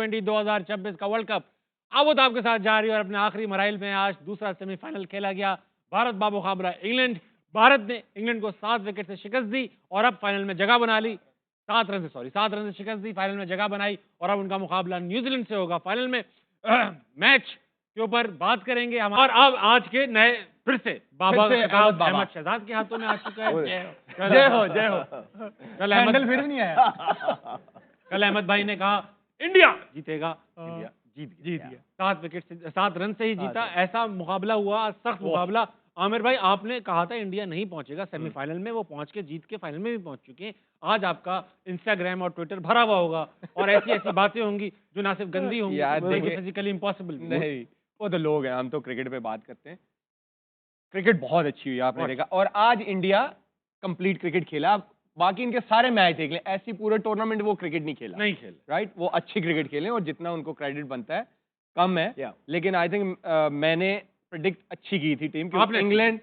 T20 2026 का world cup Abu Dhabi के साथ जारी और अपने आखिरी मराइल में आज दूसरा सेमीफाइनल खेला गया। भारत बामुकाबला इंग्लैंड। भारत ने इंग्लैंड को 7 विकेट से शिकस्त दी और अब फाइनल में जगह बना ली। 7 रन से शिकस्त दी, फाइनल में जगह बनाई और अब उनका मुकाबला न्यूजीलैंड से होगा फाइनल में। मैच के ऊपर बात करेंगे हम और अब आज के नए फिर से बाबा अहमद शहजाद के हाथों में आ चुका है। जय हो जय हो। कल अहमद फिर भी नहीं आया। कल अहमद भाई ने कहा इंडिया जीतेगा, इंडिया जीत गया। 7 रन से ही जीता। ऐसा मुकाबला हुआ, सख्त मुकाबला। आमिर भाई, आपने कहा था इंडिया नहीं पहुंचेगा सेमीफाइनल में, वो पहुंच के जीत के फाइनल में भी पहुंच चुके हैं। आज आपका इंस्टाग्राम और ट्विटर भरा हुआ होगा और ऐसी ऐसी बातें होंगी जो ना सिर्फ गंदी होंगी बल्कि फिजिकली इम्पॉसिबल। नहीं, वो तो लोग हैं, हम तो क्रिकेट पे बात करते हैं। क्रिकेट बहुत अच्छी हुई आपने देखा, और आज इंडिया कंप्लीट क्रिकेट खेला। बाकी इनके सारे मैच देख लें, ऐसी पूरे टूर्नामेंट वो क्रिकेट नहीं खेला, राइट। वो अच्छी क्रिकेट खेले और जितना उनको क्रेडिट बनता है कम है। लेकिन आई थिंक मैंने प्रेडिक्ट अच्छी की थी टीम, क्योंकि इंग्लैंड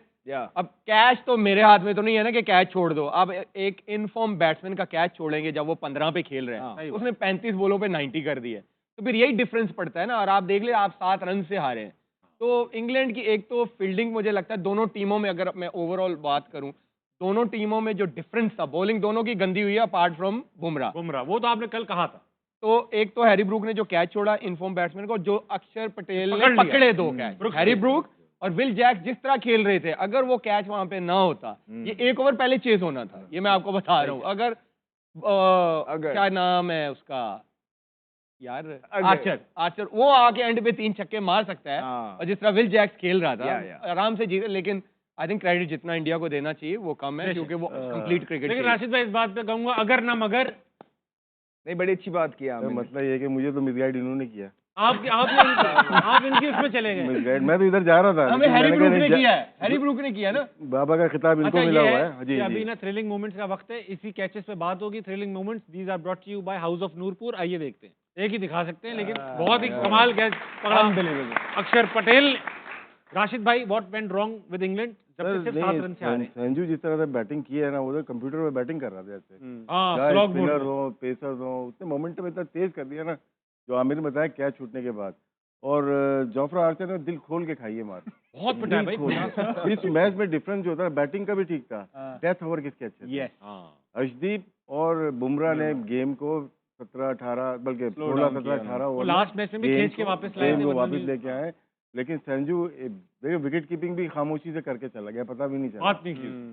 अब कैच तो मेरे हाथ में तो नहीं है ना कि कैच छोड़ दो। अब एक इनफॉर्म बैट्समैन का कैच छोड़ेंगे जब वो 15 पे खेल रहे हैं, उसने 35 बॉलों पे 90 कर दिए, तो फिर यही डिफरेंस पड़ता है ना। और आप देख ले, आप 7 रन से हारे हैं। तो इंग्लैंड की एक तो फील्डिंग, मुझे लगता है दोनों टीमों में, अगर मैं ओवरऑल बात करूं, दोनों टीमों में जो डिफरेंस था, बॉलिंग दोनों की गंदी हुई है अपार्ट फ्रॉम बुमराह। वो तो आपने कल कहा था। तो एक तो हैरी ब्रूक ने जो कैच छोड़ा इनफॉर्म बैट्समैन को, जो अक्षर पटेल ने पकड़े 2 कैच। हैरी ब्रूक और विल जैक्स जिस तरह खेल रहे थे, अगर वो कैच वहां पे ना होता, ये 1 ओवर पहले चेस होना था। ये मैं आपको बता रहा हूँ। अगर क्या नाम है उसका यार, आर्चर वो आके एंड पे 3 छक्के मार सकता है, और जिस तरह विल जैक्स खेल रहा था आराम से जीते। लेकिन आई थिंक क्रेडिट जितना इंडिया को देना चाहिए वो कम है, क्योंकि वो कंप्लीट क्रिकेट। लेकिन राशिद भाई, इस बात पे कहूंगा अगर ना मगर नहीं, बड़ी अच्छी बात किया। मतलब ये कि मुझे तो मिसगाइड इन्होंने किया। आप इनकी उसमें चले गए। मिसगाइड, मैं तो इधर जा रहा था। हमें हैरी ब्रूक ने किया है, हैरी ब्रूक ने किया ना। बाबा का खिताब इनको मिला हुआ है। जी, अभी ना थ्रिलिंग मोमेंट्स का वक्त है, इसी कैचेस पे बात होगी। Thrilling moments these are brought to you by house of Noorpur. आइए देखते हैं, एक ही दिखा सकते हैं लेकिन बहुत ही कमाल कैच पकड़ा अक्षर पटेल। राशिद भाई, what went wrong with England जब सिर्फ 7 रन से हारे? संजू जिस तरह से बैटिंग की है ना, वो तो कंप्यूटर पे बैटिंग कर रहा था ऐसे। स्पिनर हो, पेसर हो, उसने मोमेंटम इतना तेज कर दिया ना, जो आमिर ने बताया कैच छूटने के बाद। और जोफ्रा आर्चर ने दिल खोल के खाई है मार, बहुत पिटा भाई। इस मैच में डिफरेंस जो था, बैटिंग का भी ठीक था, डेथ ओवर किसके अच्छे थे। अर्शदीप और बुमराह ने गेम को 17-18 बल्कि 16-17-18 ओवर लास्ट मैच में भी खींच के वापस लाए थे, वापस लेके आए। लेकिन संजू विकेट कीपिंग भी खामोशी से करके चला गया, पता भी नहीं चला।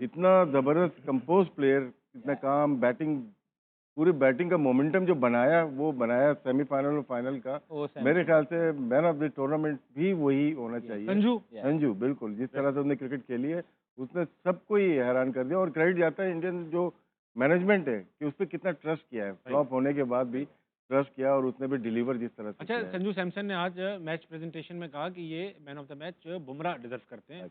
इतना जबरदस्त कंपोज प्लेयर, इतना काम, बैटिंग, पूरी बैटिंग का मोमेंटम जो बनाया, वो बनाया सेमीफाइनल और फाइनल का। मेरे ख्याल से मैन ऑफ द टूर्नामेंट भी वही होना चाहिए। संजू बिल्कुल, जिस तरह से उसने क्रिकेट खेली है, उसने सबको ही हैरान कर दिया। और क्रेडिट जाता है इंडियन जो मैनेजमेंट है कि उस पर कितना ट्रस्ट किया है, फ्लॉप होने के बाद भी ट्रस्ट किया, और उसने भी डिलीवर जिस तरह से। अच्छा, संजू सैमसन ने आज मैच प्रेजेंटेशन में कहा कि ये man of the match Bumrah deserve करते हैं।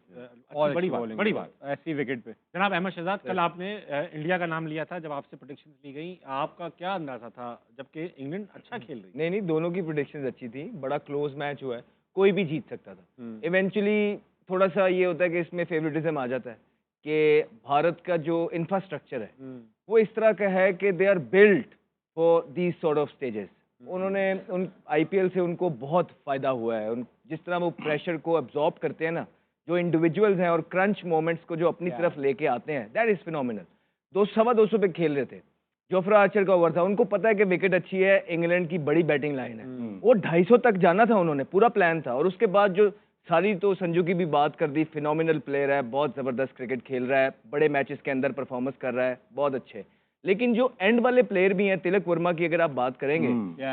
बड़ी बात ऐसी विकेट पे। जनाब अहमद शहजाद, कल आपने इंडिया का नाम लिया था जब आपसे प्रेडिक्शन ली गई, आपका क्या अंदाजा था जबकि इंग्लैंड अच्छा खेल रही? नहीं, दोनों की प्रेडिक्शंस अच्छी थी, बड़ा क्लोज मैच हुआ है, कोई भी जीत सकता था। इवेंचुअली थोड़ा सा ये होता है कि इसमें फेवरेटिज्म आ जाता है कि भारत का जो इंफ्रास्ट्रक्चर है वो इस तरह का है कि they are built for these sort of stages. उन्होंने उन आईपीएल से उनको बहुत फायदा हुआ है। जिस तरह वो प्रेशर को अब्जॉर्ब करते हैं ना, जो इंडिविजुअल्स हैं, और क्रंच मोमेंट्स को जो अपनी तरफ लेके आते हैं, दैट इज फिनोमिनल। 200 पे खेल रहे थे, जोफ्रा आर्चर का ओवर था, उनको पता है कि विकेट अच्छी है, इंग्लैंड की बड़ी बैटिंग लाइन है, वो 250 तक जाना था, उन्होंने पूरा प्लान था। और उसके बाद जो सारी, तो संजू की भी बात कर दी, फिनोमिनल प्लेयर है, बहुत जबरदस्त क्रिकेट खेल रहा है, बड़े मैचेस के अंदर परफॉर्मेंस कर रहा है, बहुत अच्छे। लेकिन जो एंड वाले प्लेयर भी हैं, तिलक वर्मा की अगर आप बात करेंगे,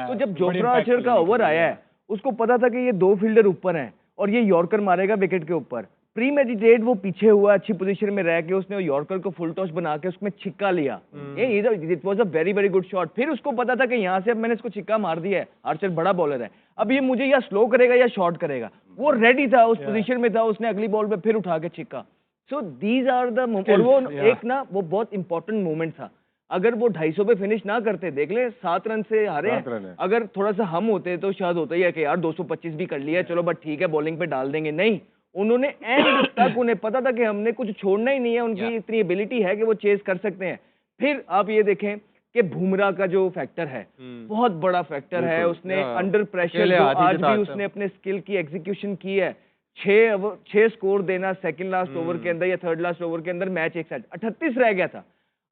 तो जब जोफ्रा आर्चर का ओवर आया है, उसको पता था कि ये 2 फील्डर ऊपर हैं और ये यॉर्कर मारेगा विकेट के ऊपर। प्री मेडिटेट वो पीछे हुआ, अच्छी पोजीशन में रह के उसने यॉर्कर को फुल टॉस बना के उसमें छिक्का लिया। It was a very very good shot. फिर उसको पता था कि यहाँ से अब मैंने इसको छिक्का मार दिया है, आर्चर बड़ा बॉलर है, अब ये मुझे या स्लो करेगा या शॉर्ट करेगा। वो रेडी था, उस पोजीशन में था, उसने अगली बॉल पे फिर उठा के छिक्का। So these are the moment. और वो एक ना, वो बहुत इंपॉर्टेंट मोमेंट था। अगर वो 250 पे फिनिश ना करते, देख ले 7 रन से हारे, अगर थोड़ा सा हम होते तो शायद होता ही है कि यार 225 भी कर लिया, चलो बट ठीक है, बॉलिंग पे डाल देंगे। नहीं, उन्होंने एंड तक, उन्हें पता था कि हमने कुछ छोड़ना ही नहीं है, उनकी इतनी एबिलिटी है कि वो चेस कर सकते हैं। फिर आप ये देखें, कि बुमराह का जो फैक्टर है बहुत बड़ा फैक्टर है। उसने अंडर प्रेशर अकेले जो हाथ ही आज जिताता भी है। उसने अपने स्किल की एग्जीक्यूशन की है। 6 स्कोर देना सेकंड लास्ट ओवर के अंदर या थर्ड लास्ट ओवर के अंदर, मैच एक साइड 38 रह गया था।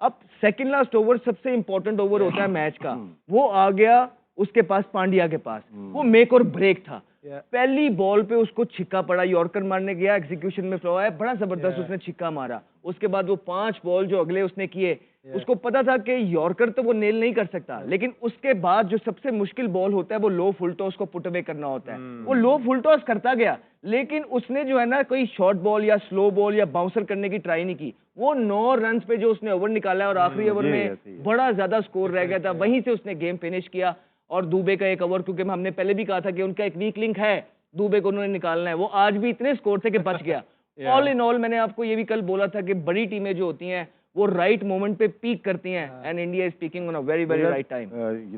अब सेकंड लास्ट ओवर सबसे इंपॉर्टेंट ओवर होता है मैच का, वो आ गया उसके पास, पांड्या के पास, वो मेक और ब्रेक था। पहली बॉल पे उसको छिक्का पड़ा, यॉर्कर मारने गया, एग्जीक्यूशन में फ्लॉ आया, बड़ा जबरदस्त उसने छिक्का मारा। उसके बाद वो 5 बॉल जो अगले उसने किए, उसको पता था कि यॉर्कर तो वो नेल नहीं कर सकता, लेकिन उसके बाद जो सबसे मुश्किल बॉल होता है वो लो फुल टॉस को पुट अवे करना होता है। वो लो फुल टॉस करता गया, लेकिन उसने जो है ना कोई शॉर्ट बॉल या स्लो बॉल या बाउंसर करने की ट्राई नहीं की। वो 9 रन पे जो उसने ओवर निकाला और आखिरी ओवर में बड़ा ज्यादा स्कोर रह गया था, वहीं से उसने गेम फिनिश किया। और दुबे का एक ओवर, क्योंकि हमने पहले भी कहा था कि उनका एक वीक लिंक है, दुबे को उन्होंने निकालना है, वो आज भी इतने स्कोर से कि बच गया। ऑल इन ऑल मैंने आपको ये भी कल बोला था कि बड़ी टीमें जो होती हैं वो राइट मोमेंट पे पीक करती हैं, and India is peeking on a very very right time.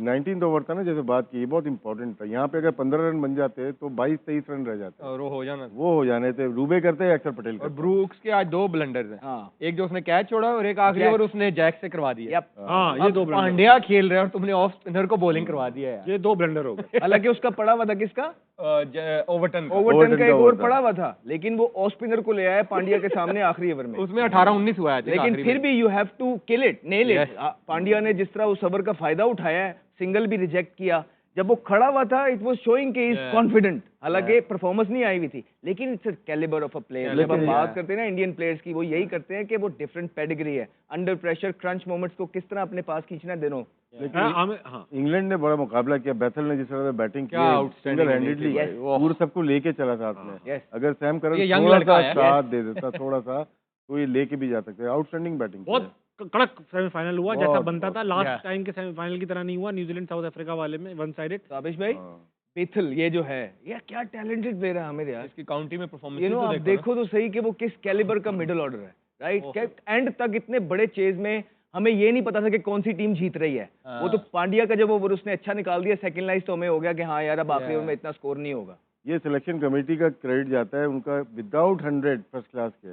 19th over था ना, जैसे बात की, ये बहुत इंपॉर्टेंट था। यहाँ पे अगर 15 रन बन जाते तो 22-23 रन रह जाते, और वो हो जाना। वो हो जाने थे। दुबे करते हैं, अक्षर पटेल और करते। ब्रूक्स के आज 2 ब्लंडर्स हैं। हाँ। एक जो उसने कैच छोड़ा और एक आखिरी ओवर उसने जैक से करवा दिया। यप। हाँ, ये अब 2 ब्लंडर, पांड्या खेल रहे हैं और तुमने ऑफ स्पिनर को बॉलिंग करवा दिया है। ये 2 ब्लंडर हो गए। हालांकि उसका पड़ा हुआ था किसका, ओवरटन ओवरटन का एक ओवर ओवर था। पड़ा हुआ था, लेकिन वो ऑफ स्पिनर को ले आया पांड्या के सामने आखिरी ओवर में। उसमें 18-19 हुआ है। लेकिन फिर भी you have to kill it, nail it. Pandya ने जिस तरह उस ओवर का फायदा उठाया है, सिंगल भी रिजेक्ट किया, जब वो खड़ा हुआ था इट वाज शोइंग कि इज कॉन्फिडेंट। हालांकि परफॉर्मेंस नहीं आई हुई थी, लेकिन it's a calibre of a player. जब हम बात करते हैं ना इंडियन प्लेयर्स की, वो यही करते हैं कि वो डिफरेंट पेडिग्री है, अंडर प्रेशर क्रंच मोमेंट्स को किस तरह अपने पास खींचना देनो। हाँ, इंग्लैंड ने बड़ा मुकाबला किया। बैथल ने जिस तरह से बैटिंग की, क्या outstanding सिंगल हैंडेडली थी, वो। पूरे सबको लेके चला साथ में। Yes. अगर सैम करन ये young थोड़ा लड़का सा है। साथ दे देता, थोड़ा सा, तो ये लेके भी जा सकते। Outstanding batting. बहुत कड़क सेमीफाइनल हुआ, बहुत, जैसा बनता था। बहुत। लास्ट टाइम के सेमीफाइनल की तरह नहीं हुआ, न्यूजीलैंड साउथ अफ्रीका वाले में वन साइडेड। साबिश भाई, बेथल ये जो है, ये क्या टैलेंटेड प्लेयर है हमें यार। इसकी काउंटी में परफॉर्मेंस यू नो आप देखो तो सही कि वो किस कैलिबर का मिडिल ऑर्डर है, राइट। एंड तक इतने बड़े चेज में हमें ये नहीं पता था कि कौन सी टीम जीत रही है। वो तो पांड्या का जब ओवर उसने अच्छा निकाल दिया, सेकंड लाइस तो हमें हो गया कि हाँ यार अब आखिरी ओवर में इतना स्कोर नहीं होगा। ये सिलेक्शन कमेटी का क्रेडिट जाता है उनका, विदाउट 100 फर्स्ट क्लास के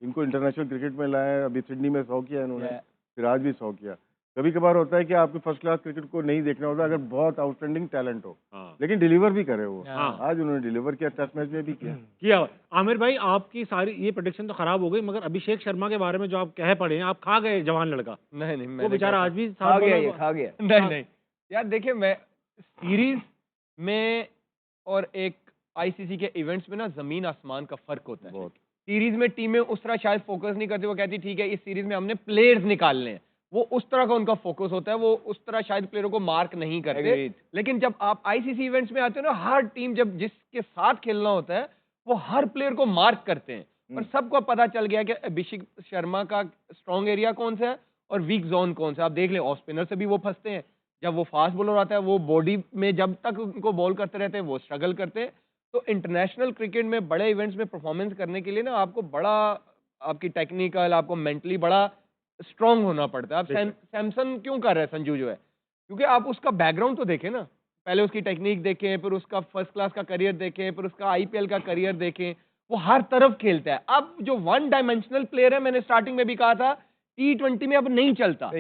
इनको इंटरनेशनल क्रिकेट में लाया। अभी सिडनी में 100 किया इन्होंने, फिर आज भी 100 किया। कभी कभार होता है कि आपको फर्स्ट क्लास क्रिकेट को नहीं देखना होता अगर बहुत आउटस्टैंडिंग टैलेंट हो, लेकिन डिलीवर भी करे वो। आज उन्होंने डिलीवर किया, टेस्ट मैच में भी किया। आमिर भाई, आपकी सारी ये प्रेडिक्शन तो खराब हो गई, मगर अभिषेक शर्मा के बारे में जो आप कह पड़े हैं, आप खा गए जवान लड़का। नहीं, वो बेचारा आज भी खा गया, ये खा गया। नहीं यार, देखिए मैं सीरीज में और एक आईसीसी के इवेंट्स में ना जमीन आसमान का फर्क होता है। सीरीज में टीमें उस तरह शायद फोकस नहीं करती, वो कहती ठीक है इस सीरीज में हमने प्लेयर्स निकालने हैं, वो उस तरह का उनका फोकस होता है, वो उस तरह शायद प्लेयरों को मार्क नहीं करते। लेकिन जब आप आईसीसी इवेंट्स में आते हो ना, हर टीम जब जिसके साथ खेलना होता है वो हर प्लेयर को मार्क करते हैं, और सबको पता चल गया कि अभिषेक शर्मा का स्ट्रॉन्ग एरिया कौन सा है और वीक जोन कौन सा है। आप देख लें, ऑफ स्पिनर से भी वो फंसते हैं, जब वो फास्ट बॉलर आता है वो बॉडी में जब तक उनको बॉल करते रहते हैं वो स्ट्रगल करते हैं। तो इंटरनेशनल क्रिकेट में बड़े इवेंट्स में परफॉर्मेंस करने के लिए ना आपको बड़ा, आपकी टेक्निकल, आपको मेंटली बड़ा स्ट्रांग होना पड़ता है। अब सैमसन क्यों कर रहा है संजू जो है, क्योंकि आप उसका बैकग्राउंड तो देखें ना, पहले उसकी टेक्निक देखें, फिर उसका फर्स्ट क्लास का करियर देखें, फिर उसका आईपीएल का करियर देखें, वो हर तरफ खेलता है। अब जो वन डायमेंशनल प्लेयर है, मैंने स्टार्टिंग में भी कहा था, T20 में अब नहीं चलता।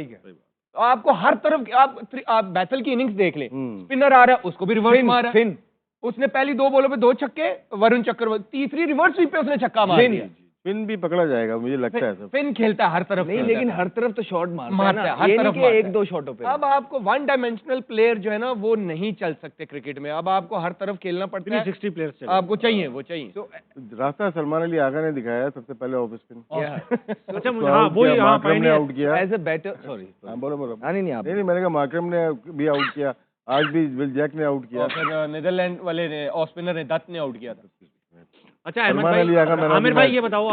आपको हर तरफ, आप बैथल की इनिंग्स देख लें, स्पिनर आ रहा है उसको भी रिवर्स मारा, उसने पहली 2 बॉलों पे 2 छक्के, वरुण चक्रवर्ती तीसरी रिवर्स स्वीप पे उसने छक्का मार दिया। फिन भी पकड़ा जाएगा मुझे लगता है सब। फिन खेलता है हर तरफ नहीं, लेकिन हर तरफ तो शॉट मारता है, हर तरफ मारता है, 1-2 शॉटों पे। अब आपको वन डायमेंशनल प्लेयर जो है ना वो नहीं चल सकते क्रिकेट में, अब आपको हर तरफ खेलना पड़ता है। 360 प्लेयर्स आपको चाहिए, वो चाहिए। तो रास्ता सलमान अली आगा ने दिखाया सबसे पहले ऑफ स्पिन। अच्छा, मुझे हाँ वो मार्करम ने आउट किया एज अ बैटर, सॉरी बोलो नहीं आप नहीं, मैंने कहा मार्करम ने भी आउट किया, आज भी विल जैक ने आउट किया, और फिर नीदरलैंड वाले ने ऑफ स्पिनर ने दत्त ने आउट किया था। अच्छा अहमद भाई, आमिर भाई ये बताओ,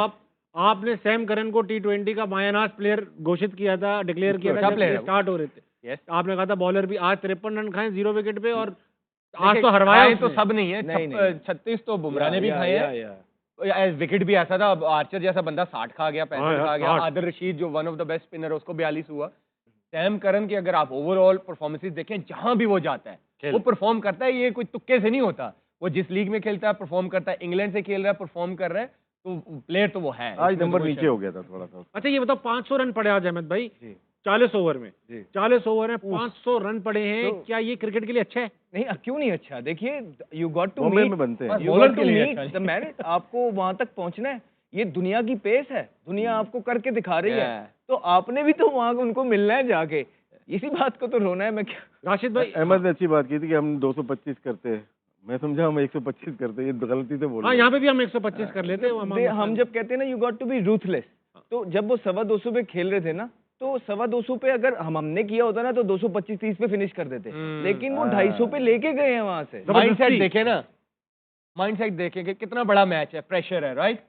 आपने सैम करन को T20 का मायानाज प्लेयर घोषित किया था, डिक्लेयर किया था जब स्टार्ट हो रहे थे। आपने कहा था बॉलर भी आज 53 रन खाए 0 विकेट पे, और आज तो हरवाया तो सब नहीं है, 36 तो बुमराह ने भी खाए हैं। विकेट भी ऐसा था, आर्चर जैसा बंदा 60 खा गया, 65 खा गया, आदिल रशीद जो one of the best spinner है उसको 42 हुआ। सैम करन की अगर आप ओवरऑल परफॉर्मेंसेस देखें, जहां भी वो जाता है वो परफॉर्म करता है, ये कोई तुक्के से नहीं होता। वो जिस लीग में खेलता है परफॉर्म करता है, इंग्लैंड से खेल रहा है परफॉर्म कर रहा है, तो प्लेयर तो वो है। आज नंबर नीचे हो गया था थोड़ा सा। अच्छा ये बताओ, 500 रन पड़े आज अहमद भाई, 40 ओवर में, जी। 40 ओवर में 500 रन पड़े हैं। तो- क्या ये क्रिकेट के लिए अच्छा है? नहीं, क्यों नहीं अच्छा? देखिए, you got to Bombay meet, में बनते हैं। यू बॉलर गॉट के टू लिए मीट अच्छा द मैन। आपको वहां तक पहुंचना है। ये दुनिया की पेस है, दुनिया आपको करके दिखा रही है, Yeah. तो आपने भी तो वहां उनको मिलना है जाके। इसी बात को तो रोना है। मैं क्या, राशिद भाई, अहमद ने अच्छी बात की थी कि हम 225 करते हैं, मैं समझा हम 125 करते हैं, ये गलती से बोल हाँ रहे यहाँ पे भी हम 125 कर लेते हैं। हम जब कहते हैं ना, you got to be ruthless, तो जब वो 225 पे खेल रहे थे ना, तो 225 पे अगर हमने किया होता ना, तो 225-30 पे फिनिश कर देते। लेकिन वो 250 पे लेके गए हैं वहां से। माइंडसेट देखे ना, माइंडसेट देखे कि कितना बड़ा मैच है, प्रेशर है, राइट।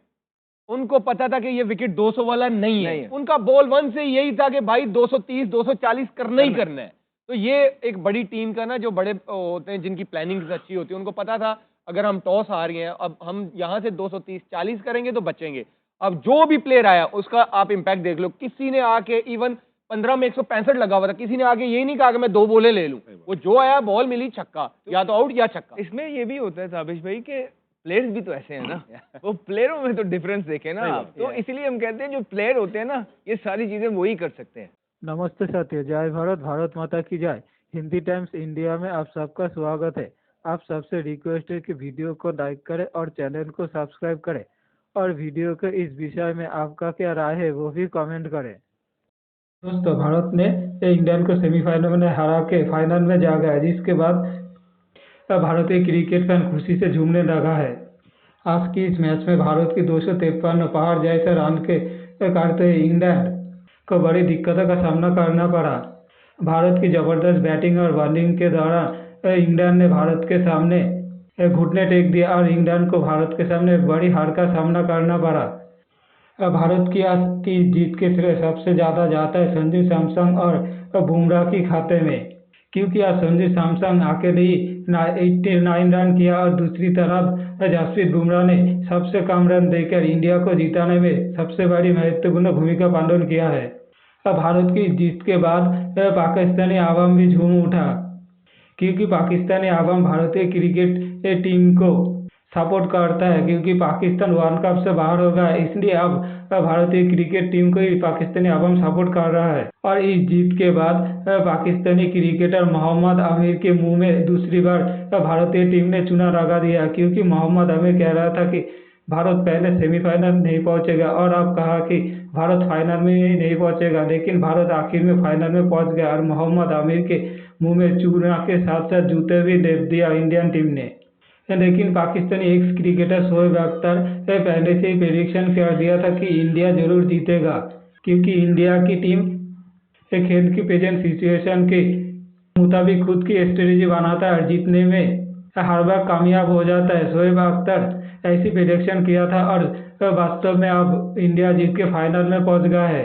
उनको पता था कि ये विकेट 200 वाला नहीं है। उनका बॉल 1 से यही था कि भाई 230 240 करना ही करना है। तो ये एक बड़ी टीम का ना, जो बड़े होते हैं, जिनकी प्लानिंग अच्छी होती है, उनको पता था अगर हम टॉस हार गए हैं, अब हम यहाँ से 230 40 करेंगे तो बचेंगे। अब जो भी प्लेयर आया उसका आप इम्पैक्ट देख लो। किसी ने आके इवन 15 में 165 लगा हुआ था, किसी ने आके यही नहीं कहा कि मैं 2 बॉलें ले लूं। वो जो आया बॉल मिली, छक्का, या तो आउट या छक्का। इसमें ये भी होता है ताबिश भाई के प्लेयर्स भी तो ऐसे हैं ना। वो प्लेयरों में तो डिफरेंस देखे ना आप। तो इसीलिए हम कहते हैं जो प्लेयर होते हैं ना, ये सारी चीजें वही कर सकते हैं। नमस्ते साथियों, जय भारत, भारत माता की जय। हिंदी टाइम्स इंडिया में आप सबका स्वागत है। आप सबसे रिक्वेस्ट है कि वीडियो को लाइक करें और चैनल को सब्सक्राइब करें, और वीडियो के इस विषय में आपका क्या राय है वो भी कमेंट करें। दोस्तों, भारत ने इंग्लैंड को सेमीफाइनल में हरा के फाइनल में जा गया, जिसके बाद भारतीय क्रिकेट फैन खुशी से झूमने लगा है। आज की इस मैच में भारत की 253 पहाड़ जैसे रन के करते इंग्लैंड को बड़ी दिक्कतों का सामना करना पड़ा। भारत की जबरदस्त बैटिंग और बॉलिंग के दौरान इंग्लैंड ने भारत के सामने घुटने टेक दिया और इंग्लैंड को भारत के सामने बड़ी हार का सामना करना पड़ा। भारत की आज की जीत के श्रेय सबसे ज़्यादा जाता है संजू सैमसन और बुमराह की खाते में, क्योंकि आज संजू सैमसन अकेले ही 89 रन किया और दूसरी तरफ जसप्रीत बुमराह ने सबसे कम रन देकर इंडिया को जिताने में सबसे बड़ी महत्वपूर्ण भूमिका पालन किया है। भारत की जीत के बाद पाकिस्तानी आवाम भी झूम उठा, क्योंकि पाकिस्तानी आवाम भारतीय क्रिकेट टीम को सपोर्ट करता है, क्योंकि पाकिस्तान वर्ल्ड कप से बाहर हो गया, इसलिए अब भारतीय क्रिकेट टीम को ही पाकिस्तानी आवाम सपोर्ट कर रहा है। और इस जीत के बाद पाकिस्तानी क्रिकेटर मोहम्मद आमिर के मुंह में दूसरी बार भारतीय टीम ने चूना लगा दिया, क्योंकि मोहम्मद आमिर कह रहा था कि भारत पहले सेमीफाइनल नहीं पहुंचेगा, और अब कहा कि भारत फाइनल में ही नहीं पहुंचेगा, लेकिन भारत आखिर में फाइनल में पहुंच गया और मोहम्मद आमिर के मुंह में चूना के साथ साथ जूते भी दे दिया इंडियन टीम ने। लेकिन पाकिस्तानी एक्स क्रिकेटर शोएब अख्तर ने पहले से ही प्रेडिक्शन कर दिया था कि इंडिया जरूर जीतेगा, क्योंकि इंडिया की टीम खेल की प्रेजेंट सिचुएशन के मुताबिक खुद की स्ट्रेटेजी बनाता है और जीतने में हर बार कामयाब हो जाता है। शोएब अख्तर ऐसी प्रेडिक्शन किया था और वास्तव में अब इंडिया जीत के फाइनल में पहुंच गया है।